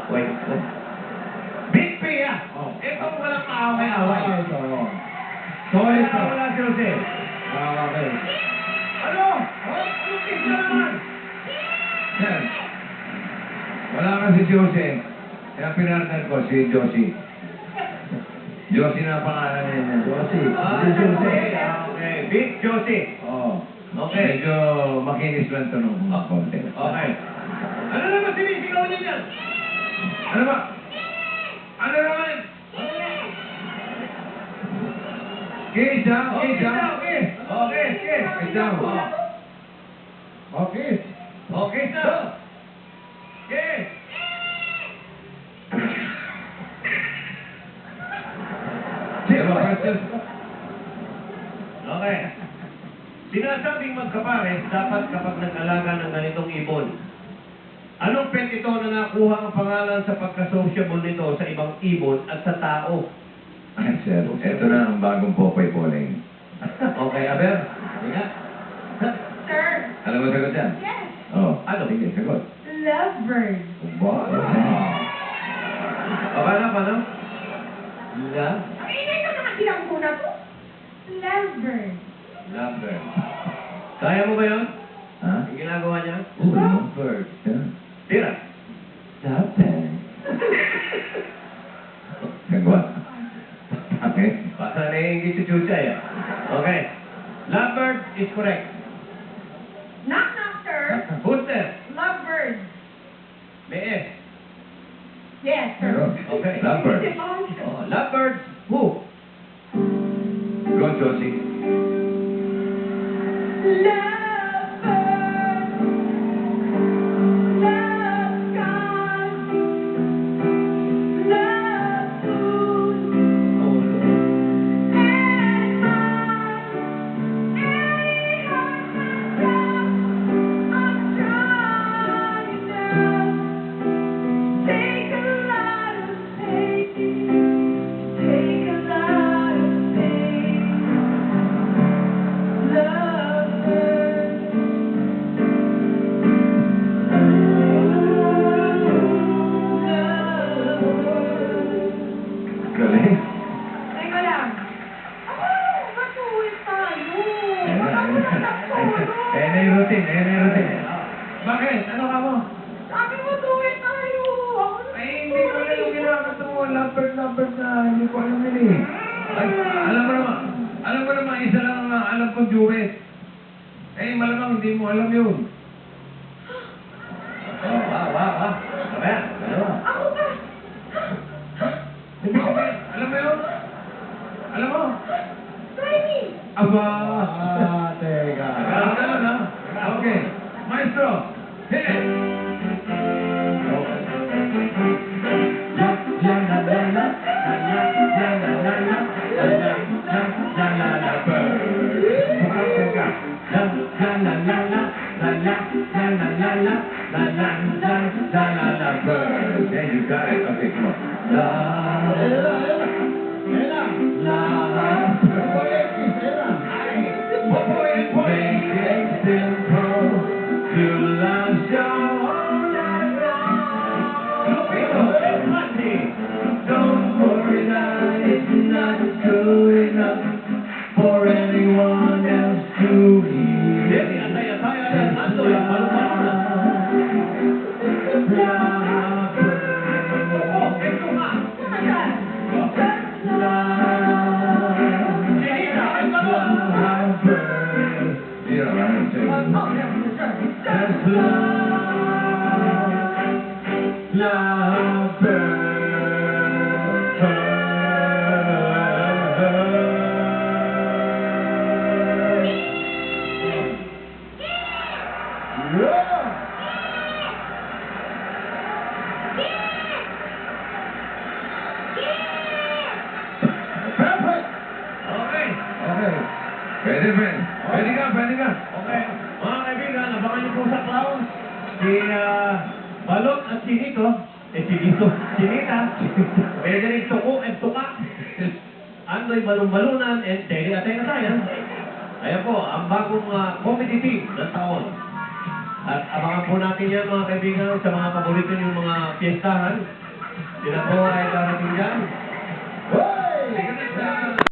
Pwesto. Big P, ah! Itong walang kaaway-away. Sorry, Kaya wala si Jose. Okay. Ano? Ano kiss na naman? Sir, wala kasi si Jose. Kaya pinartner ko si Josie. Josie na pangalan niya. Josie. Si Jose. Okay. Big Josie. Oo. Okay. Medyo makinis lang ito nung konti. Okay. Ano naman sinisigaw niya dyan? Ano ba? Ano naman? Kiss, ha? Kiss, ha? Okay. Okay. Okay. Kiss down. Okay. Okay, sir. Okay. Diba, Francis? Okay. Sinasabing magkapares dapat kapag nag-alaga ng ganitong ibon. Anong pet ito na nakuha ang pangalan sa pagka-sociable nito sa ibang ibon at sa tao? Ay, sir, ito na ang bagong Popoy Poleng. Okay, Aber? Sige. Sir. Alam mo sagot yan? Yes. Oo. Ano? Sige, sagot. Lovebird. Wow. Paano? Love? Ang ingay ko naman sinangkuna ko. Lovebird. Lovebird. Kaya mo ba yun? Ha? Yung ginagawa niya? Ooh, lovebird. Yeah. Tira. Lovebird. Sagot. Okay. Basta naiingit si Chuchay, ah. Okay. Lovebird is correct. Knock knock, sir. Who's there? Lovebird. May S. Yes, sir. Meron. Okay. Lovebird. Oh, lovebirds. Who? Go, Josie. Lovebird. Love God. Love food. Oh, And mine. Any heart myself. I'm trying enough. Take a lot of pain. Take a lot of pain. Lovebird. Lovebird. Galing. Teka lang. Matuwid tayo. Ayan na, Wala ayan mo na. na nagtulog. Ayan na yung routine, ayan na yung routine. Bakit? Ano ka mo? Sabi mo, tuwid tayo. Ako na Ay, hindi ko alam yung ginagawa mo. Lovebird na. Hindi ko alam yun eh. Ay, alam mo naman, isa lang ang alam kong duet. Eh, malamang hindi mo alam yun. Oh, wow. Sabi, dalawa. Ako ba? Hindi ko alam mo yun? Alam mo? Try me. Aba! Teka. Ganun, ha? Okay. Maestro, hit it! Yeah, you got it. Okay, come on. Make it simple to love all night long. Don't worry that it's not good enough for anyone else to hear. Pwede, friend. Pwede ka. Okay. Mga kaibigan, abangan niyo po sa clown. Si Balot at Chinito. Chinita. Pwede rin Tuko at Tuka. Andoy Balon-Balunan and Daily Atay-Atayan. Ayan po, ang bagong comedy team ng taon. At abangan po natin yan mga kaibigan sa mga paborito yung mga fiestahan. Sila po ay darating dyan.